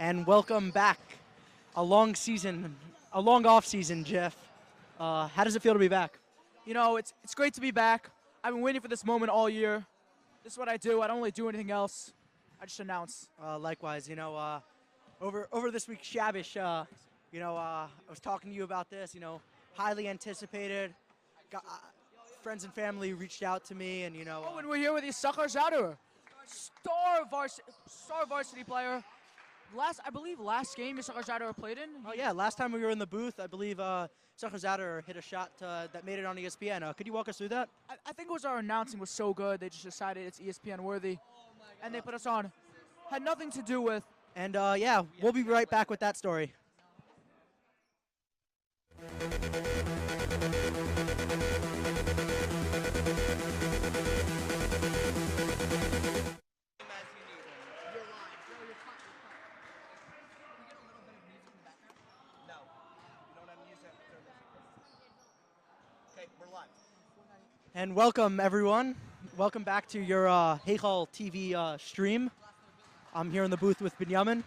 and welcome back. A long season, a long off season, Jeff. How does it feel to be back? You know, it's great to be back. I've been waiting for this moment all year. This is what I do. I don't really do anything else. I just announce. Likewise, you know, over this week's Shabish, I was talking to you about this. You know, highly anticipated. Friends and family reached out to me, and Oh, and we're here with Heichal star varsity player. I believe last game Heichal played in. Oh yeah, last time we were in the booth, I believe Heichal hit a shot that made it on ESPN. Could you walk us through that? I think it was our announcing was so good they just decided it's ESPN worthy, and they put us on. Had nothing to do with. And yeah, we'll be right back with that story. And welcome, everyone. Welcome back to your Heichal TV stream. I'm here in the booth with Benjamin,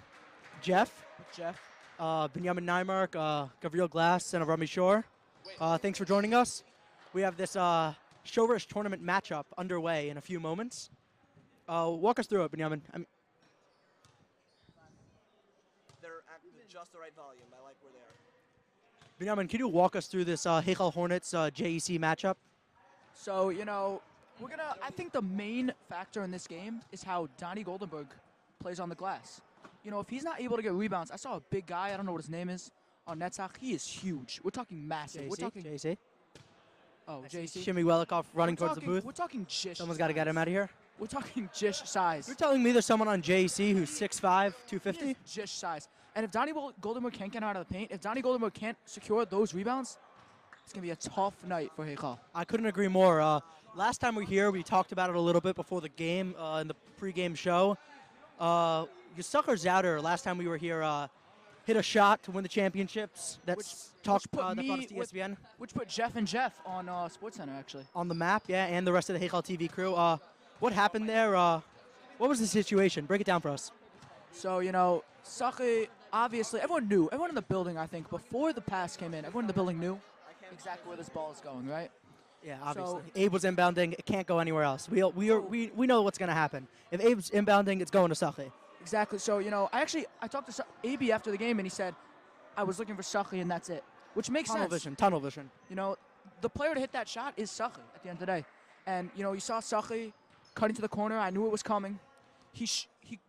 Jeff, Benjamin Nymark, Gabriel Glass, and Rami Shore. Thanks for joining us. We have this Shoresh tournament matchup underway in a few moments. Walk us through it, Benjamin. They're at just the right volume. I like where they are. Benjamin, can you walk us through this Heichal Hornets JEC matchup? So, I think the main factor in this game is how Donnie Goldenberg plays on the glass. You know, if he's not able to get rebounds, I saw a big guy, I don't know what his name is, on Netzach. He is huge. We're talking massive. JC? We're talking JC? Oh, JC. Shimmy Welikoff running towards the booth. We're talking Jish. Someone's got to get him out of here. We're talking Jish size. You're telling me there's someone on JEC who's 6'5", 250? Jish size. And if Donnie Goldenberg can't get out of the paint, if Donnie Goldenberg can't secure those rebounds, it's going to be a tough night for Heichal. I couldn't agree more. Last time we were here, we talked about it a little bit before the game, in the pregame show. Heichal last time we were here, hit a shot to win the championships. That brought us to ESPN. Which put Jeff and Jeff on SportsCenter, actually. On the map, yeah, and the rest of the Heichal TV crew. What happened there? What was the situation? Break it down for us. So, Sachi, obviously, everyone knew. Everyone in the building, I think, before the pass came in, everyone in the building knew exactly where this ball is going, right? Yeah, obviously. So, Abe was inbounding. It can't go anywhere else. We know what's going to happen. If Abe's inbounding, it's going to Sachi. Exactly. So, I talked to AB after the game, and he said, I was looking for Sachi, and that's it, which makes sense. Tunnel vision. The player to hit that shot is Sachi at the end of the day. And, you saw Sachi cutting to the corner. I knew it was coming. He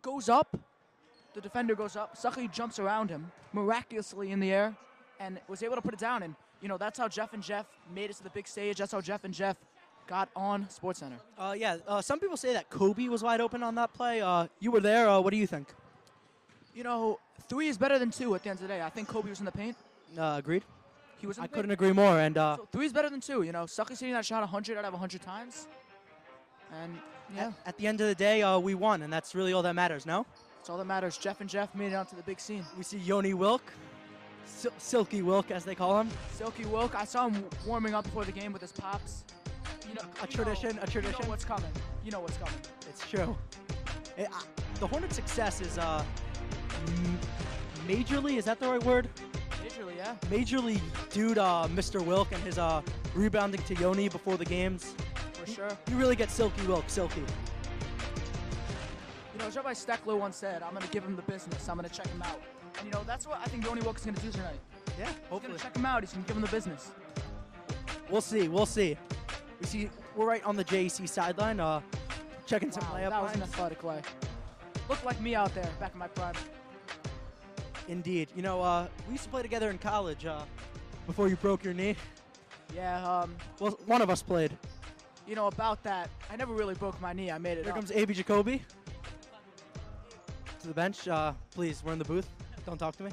goes up. The defender goes up. Sachi jumps around him miraculously in the air and was able to put it down. And, that's how Jeff and Jeff made it to the big stage. That's how Jeff and Jeff got on SportsCenter. Some people say that Kobe was wide open on that play. You were there. What do you think? 3 is better than 2 at the end of the day. I think Kobe was in the paint. Agreed. He was in the paint. Couldn't agree more. And so 3 is better than 2. Sachi's hitting that shot 100 out of 100 times. And, yeah. At the end of the day, we won, and that's really all that matters, no? That's all that matters. Jeff and Jeff made it onto the big scene. We see Yoni Wilk. Silky Wilk, as they call him. Silky Wilk. I saw him warming up before the game with his pops. A tradition. You know what's coming. It's true. The Hornets' success is majorly, is that the right word? Majorly, yeah. Majorly due to Mr. Wilk and his rebounding to Yoni before the games. For sure. You really get Silky Wilk, Silky. Rabbi Steckler once said, I'm going to give him the business. I'm going to check him out. And, that's what I think Yoni Wilk is going to do tonight. Yeah, hopefully. He's going to check him out. He's going to give him the business. We'll see. We're right on the JEC sideline, checking some layup. That was an athletic play. Looked like me out there, back in my prime. Indeed. We used to play together in college before you broke your knee. Yeah. Well, one of us played. About that, I never really broke my knee. I made it Here up. comes A.B. Jacoby. To the bench. Please, we're in the booth. Don't talk to me.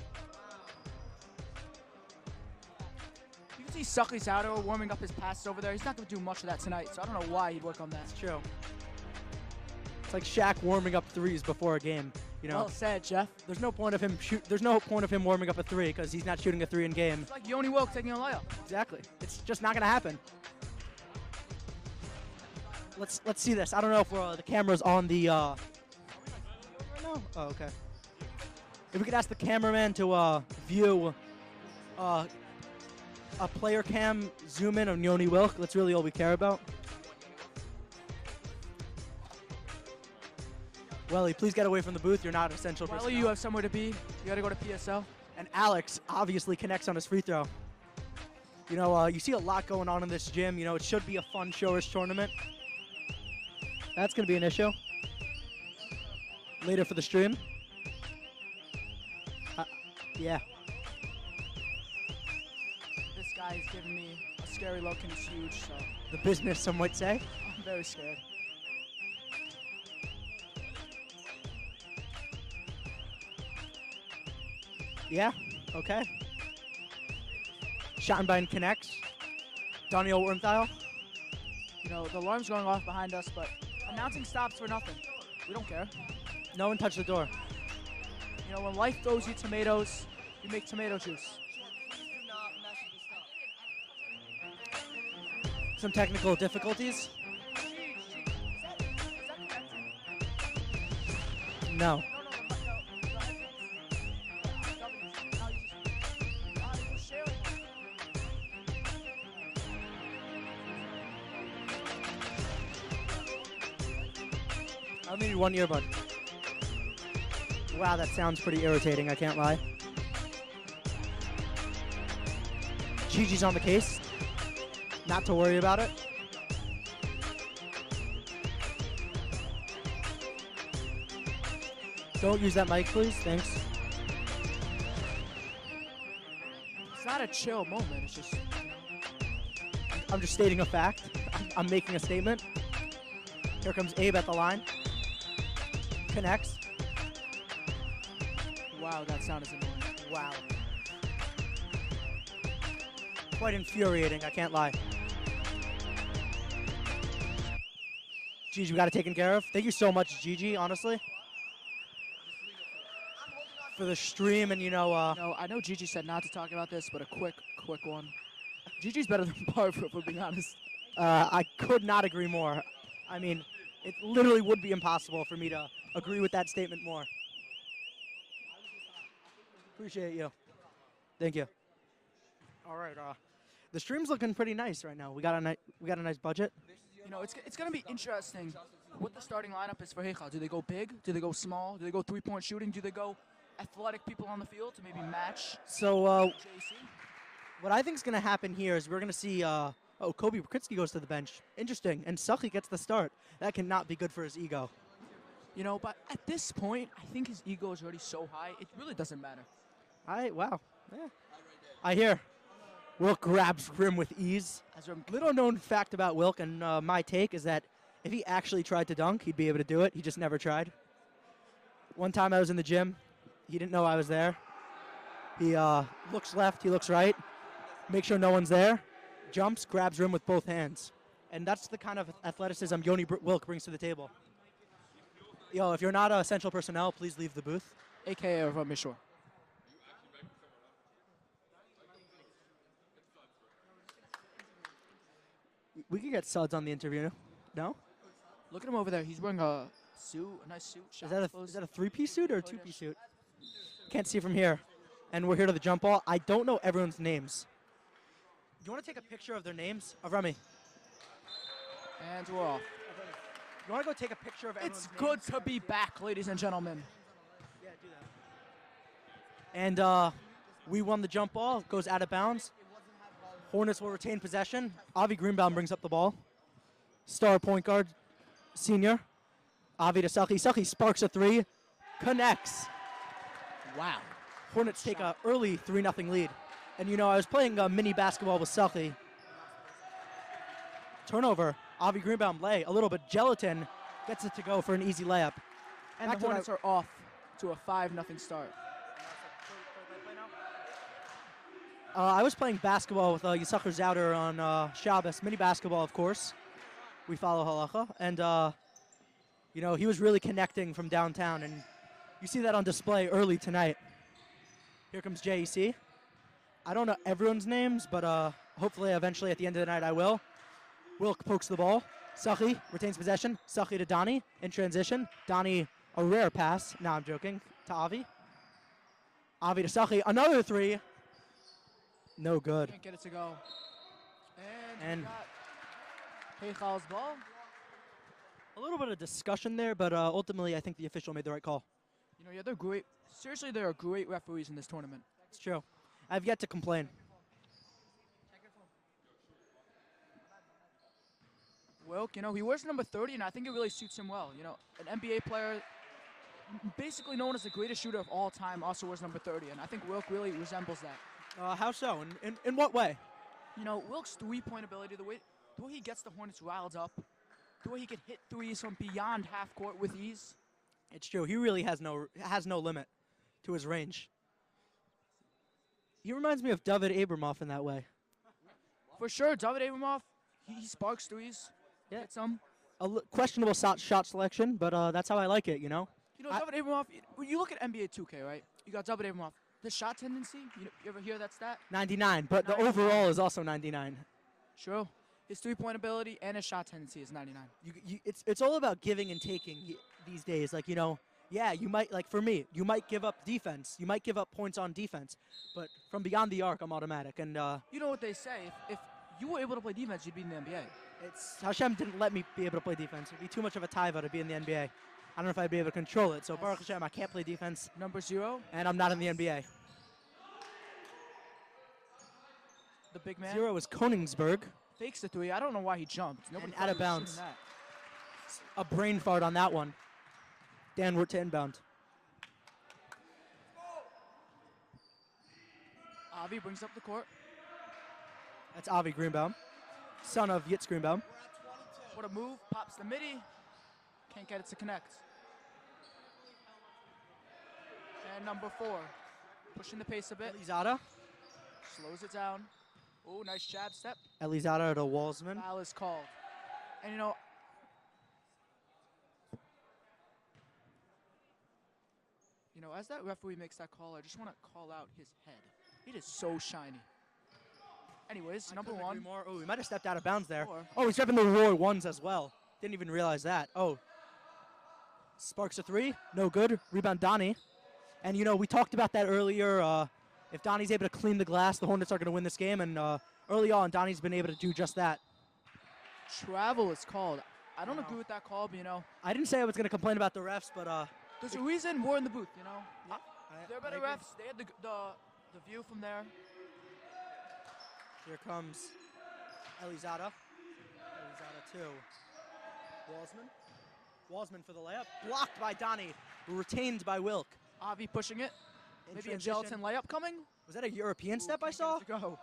You can see Sachi's out there warming up his passes over there. He's not going to do much of that tonight, so I don't know why he'd work on that. It's true. It's like Shaq warming up threes before a game. Well said, Jeff. There's no point of him warming up a 3 because he's not shooting a 3 in game. It's like Yoni Wilk taking a layup. Exactly. It's just not going to happen. Let's see this. I don't know if the camera's on the. Right now? Oh, okay. If we could ask the cameraman to view a player cam zoom in on Yoni Wilk, that's really all we care about. Welly, please get away from the booth. You're not essential personnel. Welly, you have somewhere to be. You got to go to PSL. And Alex obviously connects on his free throw. You know, you see a lot going on in this gym. You know, it should be a fun Shoresh tournament. That's going to be an issue later for the stream. Yeah. This guy is giving me a scary look and he's huge, so The business, some might say. I'm very scared. Yeah, okay. Schottenbein connects. Daniel Wormthal. You know, the alarm's going off behind us, but announcing stops for nothing. We don't care. No one touched the door. You know, when life throws you tomatoes, you make tomato juice. Do not mess with the stuff. Some technical difficulties. No. I need one earbud. Wow, that sounds pretty irritating, I can't lie. Gigi's on the case. Not to worry about it. Don't use that mic, please. Thanks. It's not a chill moment, it's just... I'm just stating a fact. I'm making a statement. Here comes Abe at the line. Connects. Wow, that sound is annoying. Wow. Quite infuriating, I can't lie. Gigi, we got it taken care of. Thank you so much, Gigi, honestly. For the stream and, you know, No, I know Gigi said not to talk about this, but a quick one. Gigi's better than Barbara, if we're being honest. I could not agree more. I mean, it literally would be impossible for me to agree with that statement more. Appreciate you. Thank you. All right, the stream's looking pretty nice right now. We got a nice budget. You know, it's going to be interesting what the starting lineup is for Heichal. Do they go big? Do they go small? Do they go three-point shooting? Do they go athletic people on the field to maybe match So JC? what I think is going to happen here is we're going to see, Kobe Kritsky goes to the bench. Interesting. And Sucky gets the start. That cannot be good for his ego. You know, but at this point, I think his ego is already so high, it really doesn't matter. Wow. Yeah. I hear. Wilk grabs rim with ease. Little known fact about Wilk and my take is that if he actually tried to dunk, he'd be able to do it. He just never tried. One time I was in the gym. He didn't know I was there. He looks left, he looks right, make sure no one's there, jumps, grabs rim with both hands. And that's the kind of athleticism Yoni Wilk brings to the table. Yo, if you're not essential personnel, please leave the booth. AKA from Mishore. We could get Suds on the interview. No? Look at him over there. He's wearing a suit, a nice suit. Is that a three-piece suit or a two-piece suit? Can't see from here. And we're here to the jump ball. I don't know everyone's names. Do you want to take a picture of their names? Avrami. And we're off. You want to go take a picture of everyone's It's good names? to be back, ladies and gentlemen. Yeah, do that. And we won the jump ball. It goes out of bounds. Hornets will retain possession. Avi Greenbaum brings up the ball. Star point guard, senior. Avi to Sucky. Sucky sparks a three. Connects. Wow. Hornets take a early 3-0 lead. And, you know, I was playing mini basketball with Sucky. Turnover. Avi Greenbaum lay a little bit. Gelatin gets it to go for an easy layup. And Back the to Hornets are off to a 5-0 start. I was playing basketball with Yisachar Zouder on Shabbos, mini basketball, of course. We follow halacha. And, you know, he was really connecting from downtown. And you see that on display early tonight. Here comes JEC. I don't know everyone's names, but hopefully eventually at the end of the night I will. Wilk pokes the ball. Sucky retains possession. Sucky to Donnie in transition. Donnie, a rare pass. No, I'm joking. To Avi. Avi to Sachi. Another three. No good. Can't get it to go. And And we got Heichal's ball. a little bit of discussion there, but ultimately I think the official made the right call. You know, yeah, they're great. Seriously, there are great referees in this tournament. It's true. I've yet to complain. Wilk, you know, he wears number 30, and I think it really suits him well. You know, an NBA player, basically known as the greatest shooter of all time, also wears number 30, and I think Wilk really resembles that. How so? In what way? You know, Wilk's three-point ability, the way he gets the Hornets riled up, the way he can hit threes from beyond half court with ease. It's true. He really has no limit to his range. He reminds me of David Abramov in that way. For sure, David Abramov, he sparks threes. Yeah. Hits them. Questionable shot selection, but that's how I like it, you know? You know, David Abramov, when you look at NBA 2K, right? You got David Abramov. The shot tendency, you ever hear that stat? 99, but 99. The overall is also 99. True. His three-point ability and his shot tendency is 99. It's all about giving and taking these days. Like, you know, yeah, you might, like for me, you might give up defense. You might give up points on defense. But from beyond the arc, I'm automatic. And you know what they say, if you were able to play defense, you'd be in the NBA. Hashem didn't let me be able to play defense. It'd be too much of a taiva to be in the NBA. I don't know if I'd be able to control it. So Baruch Hashem, I can't play defense. Number 0. And I'm not in the NBA. The big man. 0 is Koningsberg. Fakes the three. I don't know why he jumped. Nobody and out of thought he was bounds. shooting that. A brain fart on that one. Downward to inbound. Avi brings up the court. That's Avi Greenbaum, son of Yitz Greenbaum. What a move. Pops the midi. Can't get it to connect. And number 4. Pushing the pace a bit. Elizada. Slows it down. Oh, nice jab step. Elizada to Walsman. Foul is called. And you know, as that referee makes that call, I just want to call out his head. It is so shiny. Anyways, number 1. Oh, he might have stepped out of bounds there. 4. Oh, he's stepping the Roy ones as well. Didn't even realize that. Oh. Sparks a 3. No good. Rebound Donnie. And, you know, we talked about that earlier. If Donnie's able to clean the glass, the Hornets are going to win this game. And early on, Donnie's been able to do just that. Travel is called. I don't agree with that call, but, you know. I didn't say I was going to complain about the refs, but... there's a reason we're in the booth, you know. Yeah, they're better refs. They had the view from there. Here comes Elizada. Elizada to Walsman. Walsman for the layup. Blocked by Donnie. Retained by Wilk. Avi pushing it. In Maybe transition. a gelatin layup coming. Was that a European step I saw? Go.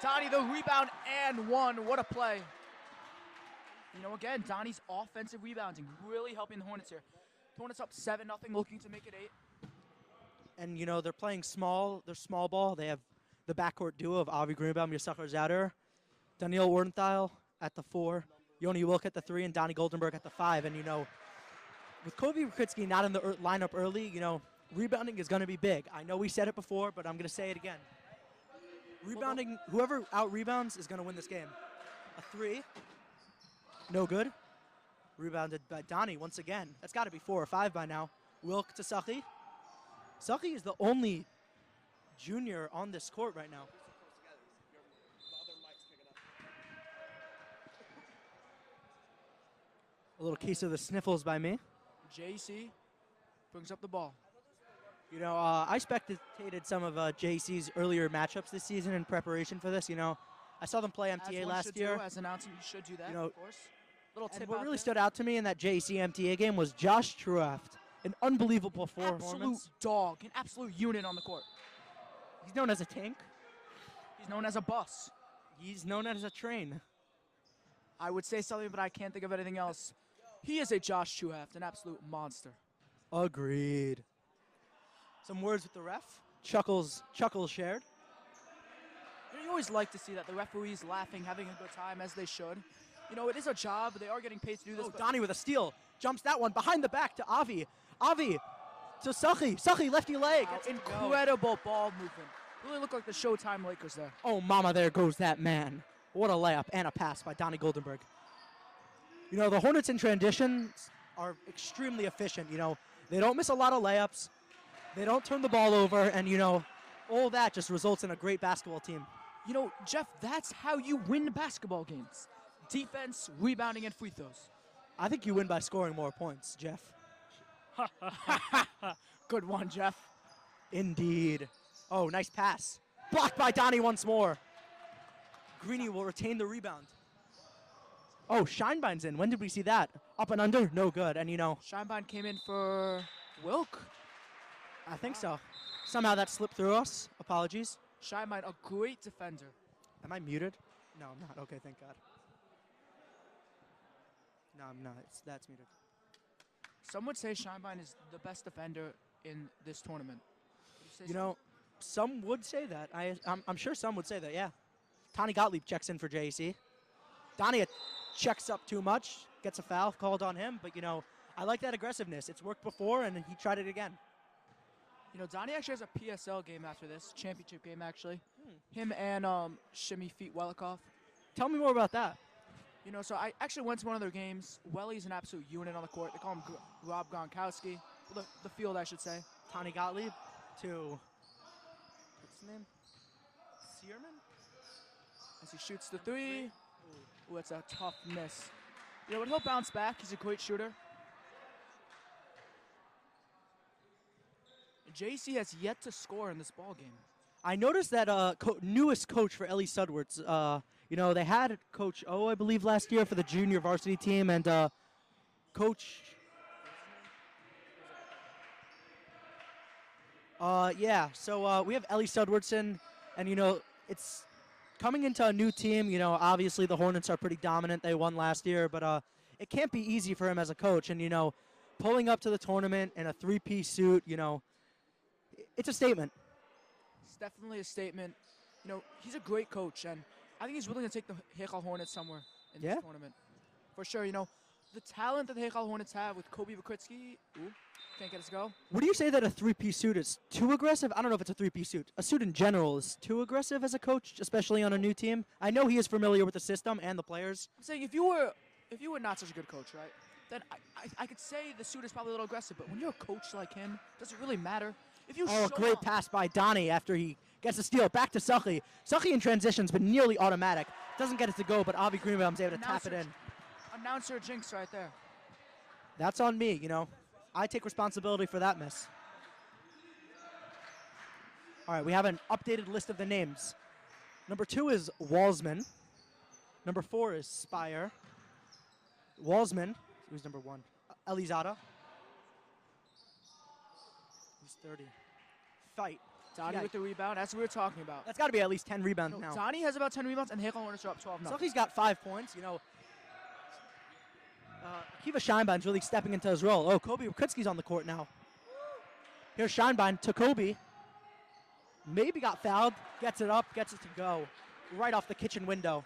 Donnie, the rebound and 1. What a play. You know, again, Donnie's offensive rebounding really helping the Hornets here. The Hornets up 7-0, looking to make it 8. And, you know, they're playing small. They're small ball. They have the backcourt duo of Avi Greenbaum, Yisachar Zader, Daniel Werdenthal at the 4, Yoni Wilk at the 3, and Donnie Goldenberg at the 5. And, you know, with Kobe Kritsky not in the lineup early, you know, rebounding is going to be big. I know we said it before, but I'm going to say it again. Rebounding, whoever out-rebounds is going to win this game. A 3. No good. Rebounded by Donnie once again. That's got to be 4 or 5 by now. Wilk to Sachi. Sachi is the only junior on this court right now. A little case of the sniffles by me. JC brings up the ball. You know, I spectated some of JC's earlier matchups this season in preparation for this. You know, I saw them play MTA last year. As an announcer, you should do that, you know, of course. Little tip what out really there. stood out to me in that JC MTA game was Josh Truaft. An unbelievable performance. Absolute dog, an absolute unit on the court. He's known as a tank. He's known as a bus. He's known as a train. I would say something, but I can't think of anything else. He is a Josh Truaft, an absolute monster. Agreed. Some words with the ref. Chuckles shared. You always like to see that the referees laughing, having a good time, as they should. You know, it is a job. They are getting paid to do this. Oh, Donnie with a steal. Jumps that one behind the back to Avi. Avi to Sachi. Sachi, lefty leg. Wow, incredible ball movement. Really look like the Showtime Lakers there. Oh, mama, there goes that man. What a layup and a pass by Donnie Goldenberg. You know, the Hornets in transitions are extremely efficient. You know, they don't miss a lot of layups. They don't turn the ball over, and, you know, all that just results in a great basketball team. You know, Jeff, that's how you win basketball games. Defense, rebounding, and free throws. I think you win by scoring more points, Jeff. Good one, Jeff. Indeed. Oh, nice pass. Blocked by Donnie once more. Greeny will retain the rebound. Oh, Shinebine's in. When did we see that? Up and under? No good. And, you know, Scheinbein came in for Wilk. I think so. Somehow that slipped through us. Apologies. Scheinbein, a great defender. Am I muted? No, I'm not. Okay, thank God. No, I'm not. That's muted. Some would say Scheinbein is the best defender in this tournament. You know, some would say that. I'm sure some would say that, yeah. Tony Gottlieb checks in for JC. Donnie checks up too much, gets a foul called on him, but, you know, I like that aggressiveness. It's worked before, and he tried it again. You know, Donnie actually has a PSL game after this, championship game, actually. Him and Shimmy Feet Welikoff. Tell me more about that. You know, so I actually went to one of their games. Welly's an absolute unit on the court. They call him Rob Gronkowski. Well, the field, I should say. Tony Gottlieb to, what's his name? Searman? As he shoots the three. Ooh, that's a tough miss. You know, but he'll bounce back. He's a great shooter. JC has yet to score in this ball game. I noticed that newest coach for Ellie Sudwards, you know, they had Coach O, I believe, last year for the junior varsity team, and Coach... yeah, so we have Ellie Sudwardson, and, you know, it's coming into a new team. You know, obviously the Hornets are pretty dominant. They won last year, but it can't be easy for him as a coach. And, you know, pulling up to the tournament in a three-piece suit, you know, it's a statement. It's definitely a statement. You know, he's a great coach, and I think he's willing to take the Heichal Hornets somewhere in this tournament. For sure, you know, the talent that the Heichal Hornets have with Kobe Vakritsky, can't get us go. Would you say that a three-piece suit is too aggressive? I don't know if it's a three-piece suit. A suit in general is too aggressive as a coach, especially on a new team. I know he is familiar with the system and the players. I'm saying if you were not such a good coach, right, then I could say the suit is probably a little aggressive, but when you're a coach like him, does it really matter? If you a great pass by Donnie after he gets the steal. Back to Sucky. Sucky in transition's been nearly automatic. Doesn't get it to go, but Avi Greenbaum's able to tap it in. Announcer jinx right there. That's on me, you know. I take responsibility for that miss. All right, we have an updated list of the names. Number 2 is Walsman. Number 4 is Spire. Walsman, who's number 1? Elizada. He's 30. Fight. Donnie with the rebound. That's what we were talking about. That's got to be at least 10 rebounds now. Donnie has about 10 rebounds, and Heichal Hornets are up 12 now. Sucky's got 5 points, you know. Akiva Scheinbein's really stepping into his role. Oh, Kobe Kritsky's on the court now. Here's Scheinbein to Kobe. Maybe got fouled. Gets it up, gets it to go. Right off the kitchen window.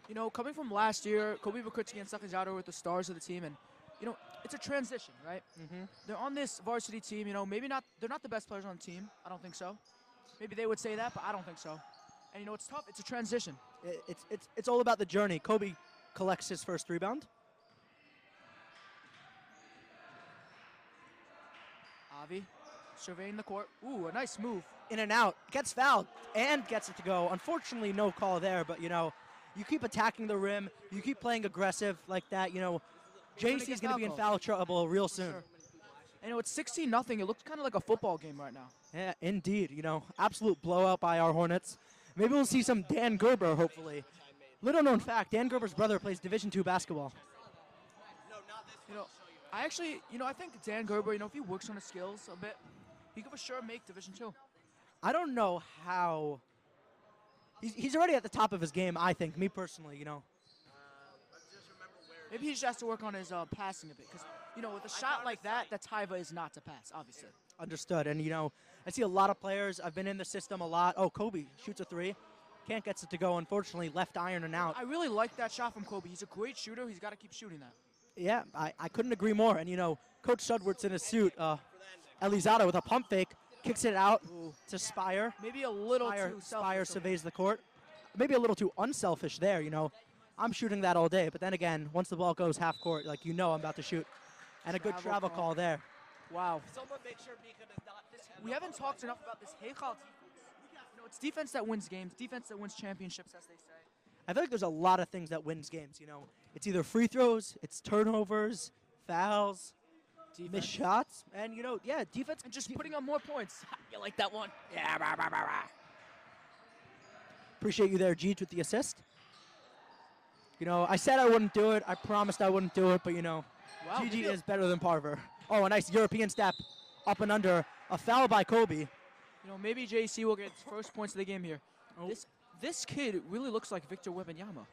You know, coming from last year, Kobe Vakritsky and Sakizado were the stars of the team, and, you know, it's a transition, right? They're on this varsity team, you know, maybe not, they're not the best players on the team. I don't think so. Maybe they would say that, but I don't think so. And, you know, it's tough. It's a transition. It's all about the journey. Kobe collects his first rebound. Avi surveying the court. Ooh, a nice move. In and out. Gets fouled and gets it to go. Unfortunately, no call there, but, you know, you keep attacking the rim. You keep playing aggressive like that, you know, JC's going to be in foul trouble real soon. Sure. And, you know, it's 16-0. It looks kind of like a football game right now. Yeah, indeed. You know, absolute blowout by our Hornets. Maybe we'll see some Dan Gerber, hopefully. Little known fact, Dan Gerber's brother plays Division II basketball. You know, I actually, you know, I think Dan Gerber, you know, if he works on his skills a bit, he could for sure make Division II. I don't know how. He's already at the top of his game, I think, me personally, you know. Maybe he just has to work on his passing a bit. Because, you know, with a shot like that, the taiva is not to pass, obviously. Understood. And, you know, I see a lot of players. I've been in the system a lot. Oh, Kobe shoots a 3. Can't get it to go, unfortunately. Left iron and out. I really like that shot from Kobe. He's a great shooter. He's got to keep shooting that. Yeah, I couldn't agree more. And, you know, Coach Sudwart's in his suit. Elizada with a pump fake. Kicks it out to Spire. Maybe a little too selfish. Spire surveys the court. Maybe a little too unselfish there, you know. I'm shooting that all day. But then again, once the ball goes half court, like, you know I'm about to shoot. And a good travel call there. Wow. Someone make sure Mika does not. We haven't talked enough about this Heichal defense. You know, it's defense that wins games, defense that wins championships, as they say. I feel like there's a lot of things that wins games. You know, it's either free throws, it's turnovers, fouls, missed shots, and you know, yeah, defense And just putting up more points. You like that one? Yeah. Rah, rah, rah, rah. Appreciate you there, Jeet, with the assist. You know, I said I wouldn't do it. I promised I wouldn't do it, but you know, Wow, GG is better than Parver. Oh, a nice European step up and under. A foul by Kobe. You know, maybe JC will get his first points of the game here. Oh. This kid really looks like Victor Wembanyama.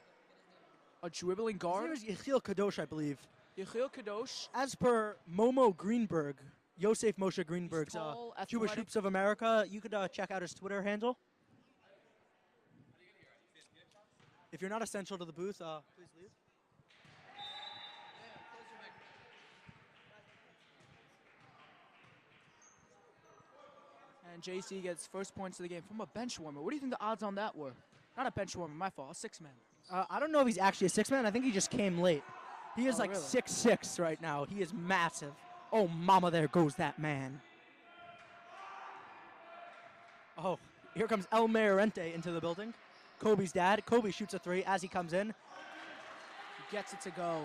A dribbling His guard. name is Heichal Kadosh, I believe. Heichal Kadosh. As per Momo Greenberg, Yosef Moshe Greenberg's tall, Jewish athletic. Hoops of America, you could check out his Twitter handle. If you're not essential to the booth, please leave. And JC gets first points of the game from a bench warmer. What do you think the odds on that were? Not a bench warmer, my fault. A six-man. I don't know if he's actually a six-man. I think he just came late. He is Oh, like really? 6'6" right now. He is massive. Oh, mama, there goes that man. Oh, here comes El Mayorente into the building. Kobe's dad. Kobe shoots a three as he comes in. He gets it to go.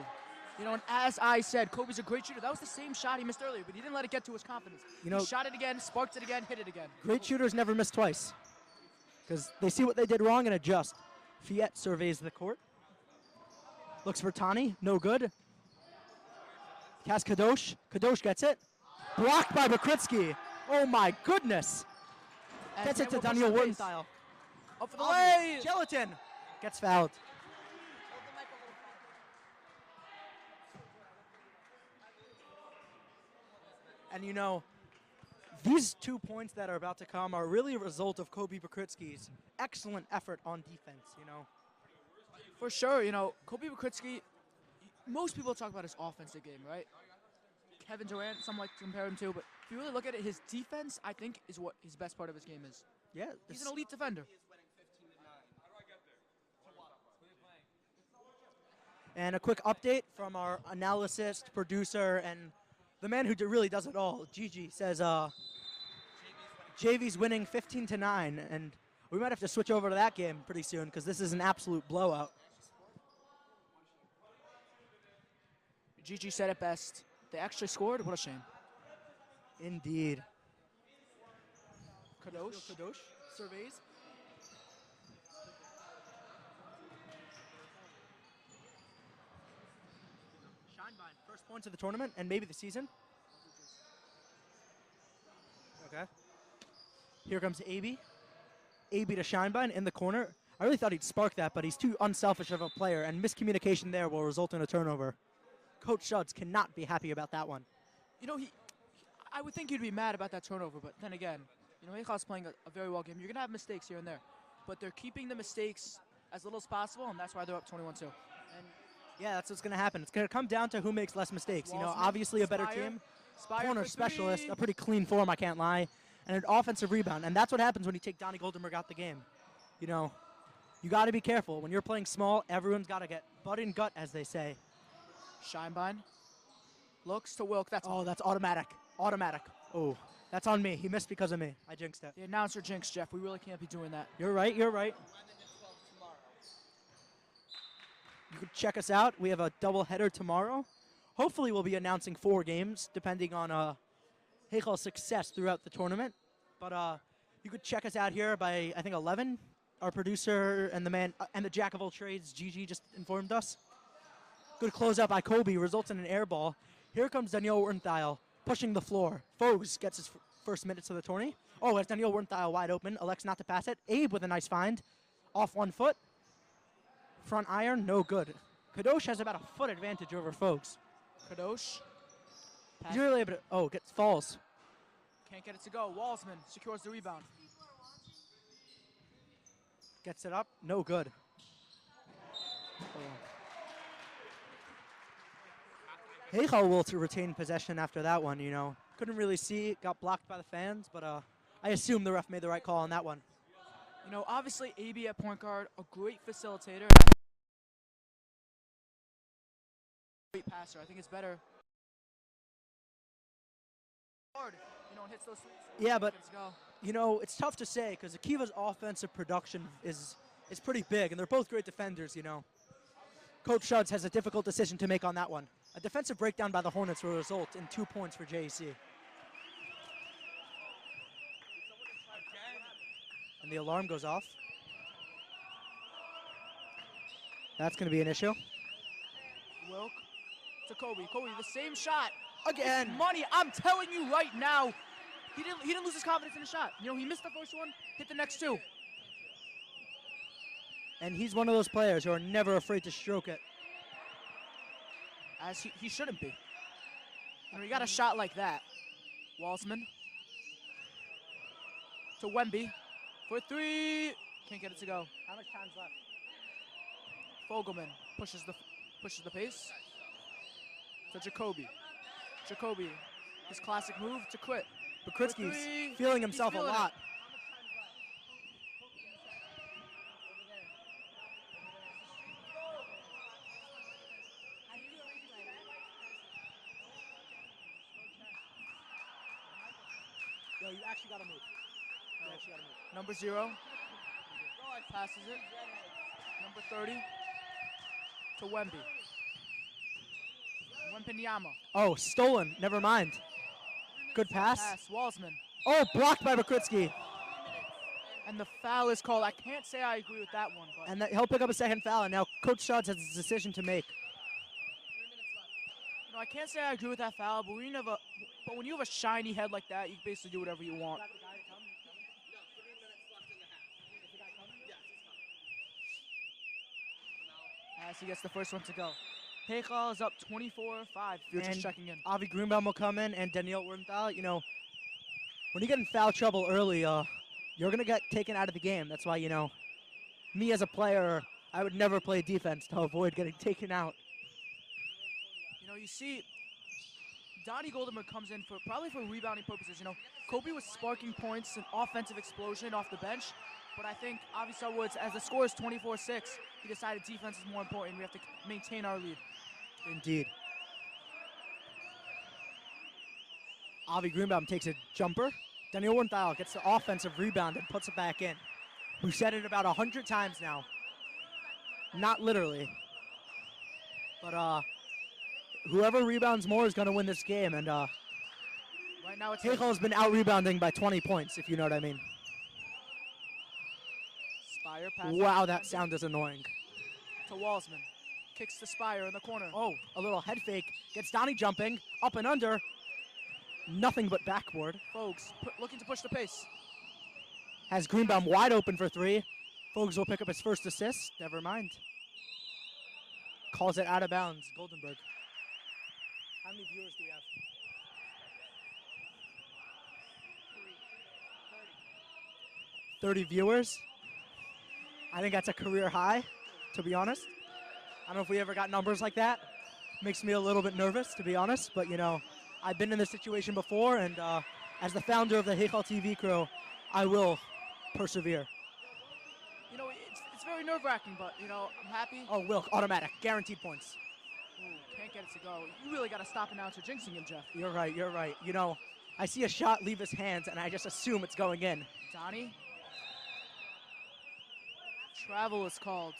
You know, and as I said, Kobe's a great shooter. That was the same shot he missed earlier, but he didn't let it get to his confidence. You know- He shot it again, sparked it again, hit it again. Great shooters never miss twice because they see what they did wrong and adjust. Fiat surveys the court. Looks for Tani. No good. Has Kadosh. Kadosh gets it. Blocked by Bakritsky. Oh, my goodness. And Gets it to then we'll Daniel push the pace. Wurtenthal. Up for the Oh, lay. Gelatin gets fouled. And you know, these 2 points that are about to come are really a result of Kobe Bakritsky's excellent effort on defense, you know. For sure, you know, Kobe Bakritsky, most people talk about his offensive game, right? Kevin Durant, some like to compare him to, but if you really look at it, his defense, I think, is what his best part of his game is. Yeah, He's an elite defender. And a quick update from our analyst, producer, and the man who really does it all, Gigi, says JV's winning 15-9, and we might have to switch over to that game pretty soon because this is an absolute blowout. Gigi said it best. They actually scored. What a shame. Indeed. Kadosh. Kadosh surveys. Scheinbein, first points of the tournament and maybe the season. Okay. Here comes AB. AB to Scheinbein in the corner. I really thought he'd spark that, but he's too unselfish of a player, and miscommunication there will result in a turnover. Coach Schutz cannot be happy about that one. You know, I would think you'd be mad about that turnover, but then again, you know, Heichal's playing a very well game. You're going to have mistakes here and there, but they're keeping the mistakes as little as possible, and that's why they're up 21-2. And yeah, that's what's going to happen. It's going to come down to who makes less mistakes. You know, Walsman, obviously a better Spire, team. Spire Corner for specialist, three. a pretty clean form, I can't lie, and an offensive rebound. And that's what happens when you take Donnie Goldenberg out the game. You know, you got to be careful. When you're playing small, everyone's got to get butt and gut, as they say. Scheinbein looks to Wilk. That's Oh, that's automatic. Automatic. Oh, that's on me. He missed because of me. I jinxed it. the announcer jinx, Jeff. We really can't be doing that. You're right. You're right. You can check us out. We have a doubleheader tomorrow. Hopefully, we'll be announcing 4 games, depending on Heichal's success throughout the tournament. But you could check us out here by, I think, 11. Our producer and the man and the jack of all trades, Gigi, just informed us. Good closeout by Kobe results in an air ball. Here comes Daniel Wurtenthal pushing the floor. Foes gets his first minutes of the tourney. Oh, it's Daniel Wurtenthal wide open. Elects not to pass it. Abe with a nice find. Off 1 foot. Front iron, no good. Kadosh has about a foot advantage over Foes. Kadosh. He's really able to, gets falls. Can't get it to go. Walsman secures the rebound. Gets it up, no good. Heichal will to retain possession after that one, you know. Couldn't really see, got blocked by the fans, but I assume the ref made the right call on that one. You know, obviously, AB at point guard, a great facilitator. Great passer. I think it's better hard, and hits those sweeps. Yeah, but Let's go. it's tough to say because Akiva's offensive production is pretty big, and they're both great defenders. Coach Shuds has a difficult decision to make on that one. A defensive breakdown by the Hornets will result in 2 points for JEC. And the alarm goes off. That's going to be an issue. Wilk to Kobe. Kobe, the same shot. Again. It's money. I'm telling you right now. He didn't lose his confidence in the shot. He missed the first one, hit the next two. And he's one of those players who are never afraid to stroke it. As he shouldn't be. You got a shot like that. Walsman to Wemby for 3. Can't get it to go. How much time's left? Fogelman pushes the pace to Jacoby. Jacoby, his classic move to quit. Bakritski's feeling himself a lot. Yo, you actually got to move. Number 0 passes it. Number 30 to Wemby. Wempenyama. Oh, stolen. Never mind. Good pass. Walsman. Oh, blocked by Bakritsky. And the foul is called. I can't say I agree with that one. But And he'll pick up a second foul, and now Coach Shuds has a decision to make. I can't say I agree with that foul, but when you have a shiny head like that, you can basically do whatever you want. As he gets the first one to go. Heichal is up 24-5 if you're just checking in. Avi Greenbaum will come in, and Daniel Wernthal. When you get in foul trouble early, you're going to get taken out of the game. That's why, me as a player, I would never play defense to avoid getting taken out. You see, Donnie Goldenberg comes in probably for rebounding purposes. Kobe was sparking points and offensive explosion off the bench, but I think Avi Woods, as the score is 24-6, he decided defense is more important. We have to maintain our lead. Indeed. Avi Greenbaum takes a jumper. Daniel Wernthal gets the offensive rebound and puts it back in. We've said it about 100 times now. Not literally. But whoever rebounds more is going to win this game. And right now it's Heichal has been out-rebounding by 20 points, if you know what I mean. Spire pass. Wow, that sound is annoying. To Walsman. Kicks the Spire in the corner. Oh, a little head fake. Gets Donnie jumping. Up and under. Nothing but backboard. Fogues looking to push the pace. Has Greenbaum wide open for 3. Fogues will pick up his first assist. Never mind. Calls it out of bounds. Goldenberg. How many viewers do we have? 30 viewers. I think that's a career high, to be honest. I don't know if we ever got numbers like that. Makes me a little bit nervous, to be honest. But, I've been in this situation before, and as the founder of the Heichal TV crew, I will persevere. It's very nerve-wracking, but, I'm happy. Oh, Wilk, automatic, guaranteed points. Ooh, can't get it to go. You really got to stop announcer jinxing him, Jeff. You're right. I see a shot leave his hands, and I just assume it's going in. Donnie. Travel is called.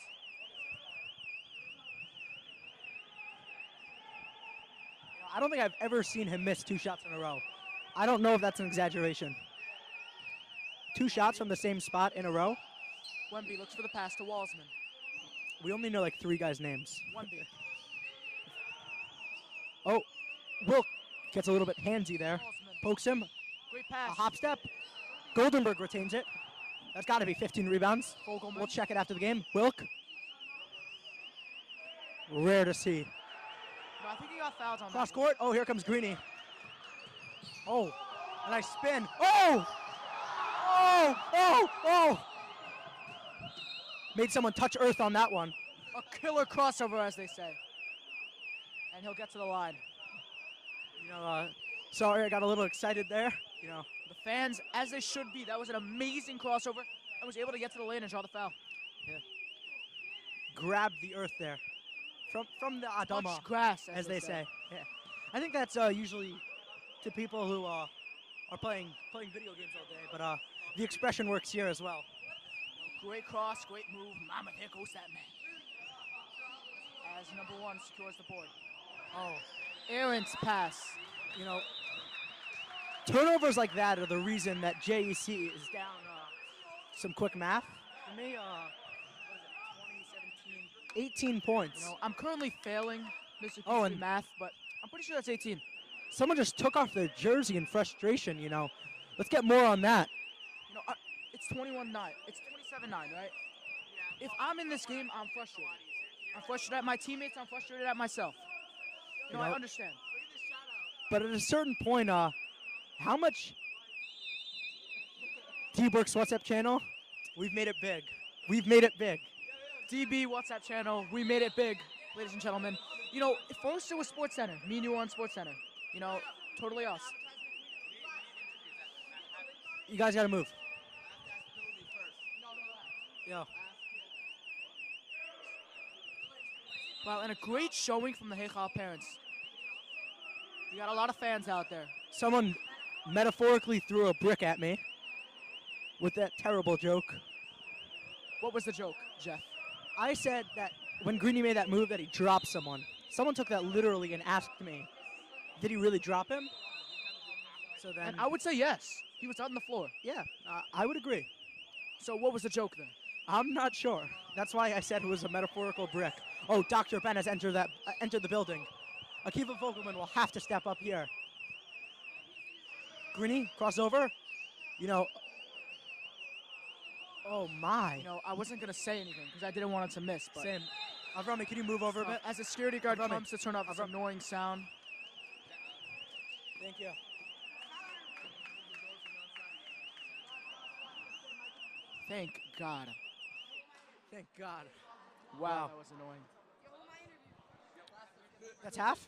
I don't think I've ever seen him miss 2 shots in a row. I don't know if that's an exaggeration. 2 shots from the same spot in a row? Wemby looks for the pass to Walsman. We only know like 3 guys' names. Wemby. Oh, Wilk gets a little bit handsy there. Walsman. Pokes him. Great A pass. hop step. Goldenberg retains it. That's got to be 15 rebounds. Fogelman. We'll check it after the game. Wilk. Rare to see. No, I think he got fouled on Cross that. court. Oh, here comes Greeny. Oh, a nice spin. Oh! Oh! Made someone touch earth on that one. A killer crossover, as they say. And he'll get to the line. Sorry, I got a little excited there. The fans, as they should be, that was an amazing crossover and was able to get to the lane and draw the foul. Grabbed the earth there. From the Adama, Touched grass, as they say. Yeah. I think that's usually to people who are playing video games all day, but the expression works here as well. Great cross, great move. Mama, there goes that man. As number 1 secures the board. Oh, Aaron's pass. you know, turnovers like that are the reason that JEC is down. Some quick math for me. What is it? 20, 17, 18 points. You know, I'm currently failing Mr. Oh, and and math, but I'm pretty sure that's 18. someone just took off their jersey in frustration. Let's get more on that. You know, it's 21-9. It's 27-9, right? If I'm in this game, I'm frustrated. I'm frustrated at my teammates. I'm frustrated at myself. You know, I understand. But at a certain point, how much T-Burke's WhatsApp channel? We've made it big. We've made it big. DB WhatsApp channel. We made it big, ladies and gentlemen. You know, first it was Sports Center. Me and you were on Sports Center. You know, totally us. You guys got to move. Yeah. Wow, and a great showing from the Heichal parents. We got a lot of fans out there. Someone metaphorically threw a brick at me with that terrible joke. What was the joke, Jeff? I said that when Greeny made that move that he dropped someone. Someone took that literally and asked me, did he really drop him? So then, And I would say yes. He was on the floor. yeah, I would agree. So what was the joke then? I'm not sure. That's why I said it was a metaphorical brick. Oh, Dr. Ben has entered the building. Akiva Vogelman will have to step up here. Greeny, crossover. Oh my. You know, I wasn't going to say anything because I didn't want it to miss. But Same. Avrami, can you move over a bit? as a security guard Avrami. comes to turn off this annoying sound. Thank you. Thank God. Thank God. Wow, that was annoying. That's half?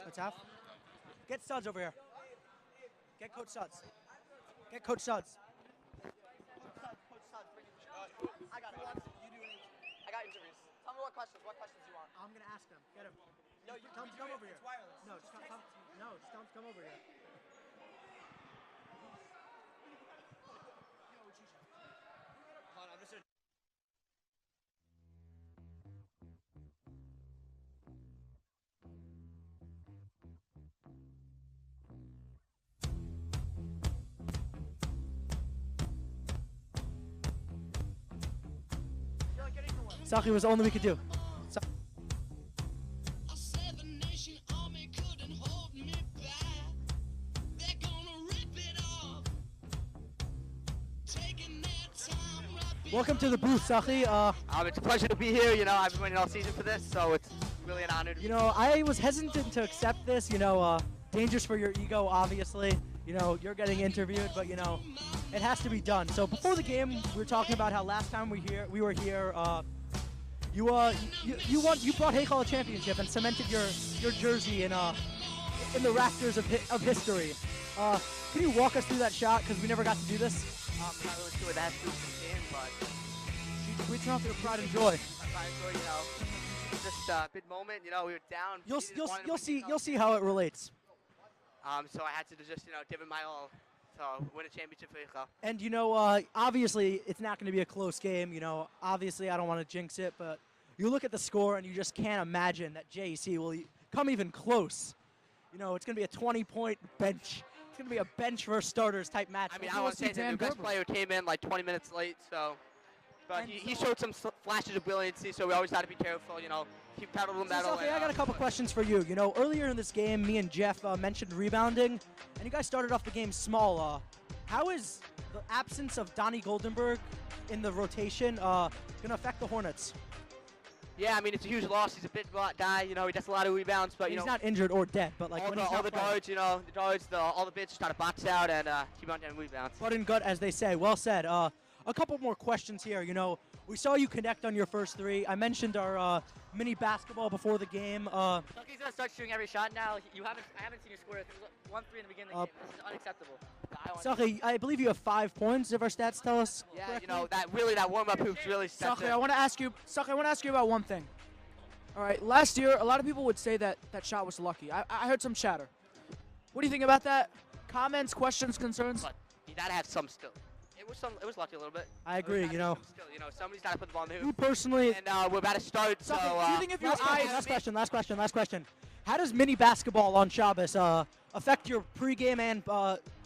That's half? Get Suds over here. Get Coach Suds. Get Coach Suds. I got it. I got interviews. Tell me what questions you want. I'm going to ask them. Get him. No, Tell him to come over here. It's wireless. No, just tell him to come over here. Hold on, I'm just gonna Saki was the only we could do. Welcome to the booth, Saki. It's a pleasure to be here. I've been waiting all season for this, so it's really an honor. I was hesitant to accept this. Dangerous for your ego, obviously. You're getting interviewed, but it has to be done. So before the game, we were talking about how last time we were here. You brought Heichal a championship and cemented your jersey in the rafters of history. Can you walk us through that shot? Because we never got to do this. Not really sure what that has to do with the game, but We turn off your pride and joy. I find enjoy, just a big moment. We were down. You'll see how it relates. So I had to just give it my all to win a championship for Heichal. And obviously it's not going to be a close game. Obviously I don't want to jinx it, but you look at the score and you just can't imagine that JEC will come even close. It's going to be a 20-point bench. It's going to be a bench versus starters type match. I mean, I want to say that the best player came in like 20 minutes late, but he showed some flashes of brilliancy, so we always got to be careful, keep pedal to the metal. Okay, I got a couple questions for you. Earlier in this game, me and Jeff mentioned rebounding, and you guys started off the game small. How is the absence of Donnie Goldenberg in the rotation going to affect the Hornets? Yeah, I mean, it's a huge loss. He's a big guy. He does a lot of rebounds, but he's not injured or dead. But like all when the, he's all not the guards, all the bigs try to box out and keep on getting rebounds. Blood and gut, as they say. Well said. A couple more questions here. We saw you connect on your first three. I mentioned our mini basketball before the game. He's gonna start shooting every shot now. I haven't seen you score 1-3 in the beginning of the game. This is unacceptable. Saki, I believe you have 5 points, if our stats tell us. Yeah, correctly. that warm-up hoops really stepped Saki, in. I want to ask you about one thing. All right, last year, a lot of people would say that shot was lucky. I heard some chatter. What do you think about that? Comments, questions, concerns? But you gotta have some skill. It was lucky a little bit. I agree. It was You gotta know, be some skill. You know, somebody's gotta put the ball in the me hoop. personally. And we're about to start. So Do you think if your eyes... Last question. How does mini basketball on Shabbos affect your pregame and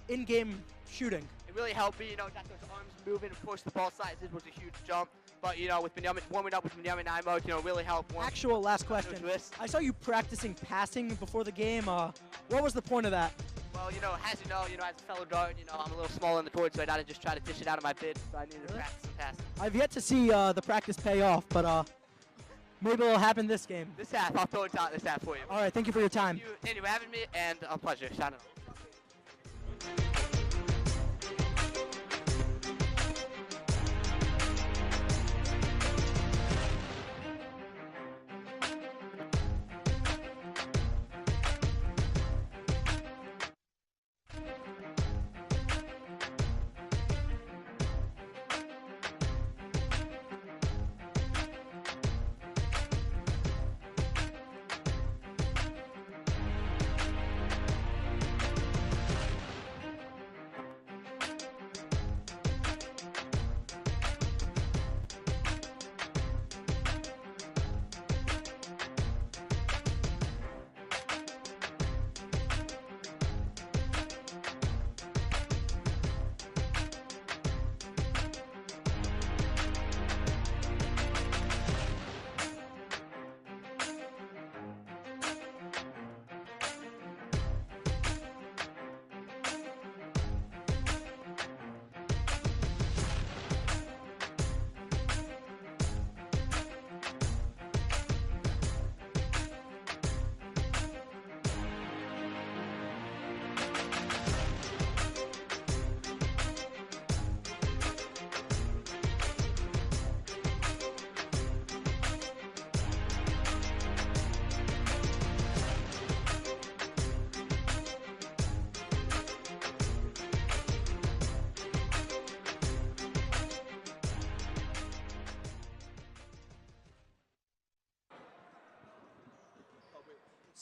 in-game shooting? it really helped me, you know, got those arms moving. Of course, the ball sizes was a huge jump. But, you know, with warming up with Binyamin Naimok, you know, really helped. Actual last question. I saw you practicing passing before the game. What was the point of that? Well, you know, as a fellow guard, you know, I'm a little small on the court, so I gotta just try to dish it out of my bid. So I needed to practice some passing. I've yet to see the practice pay off, but maybe it'll happen this game. This half, I'll throw it out this half for you. All right, thank you for your time. Thank you for having me, and a pleasure. Shout out.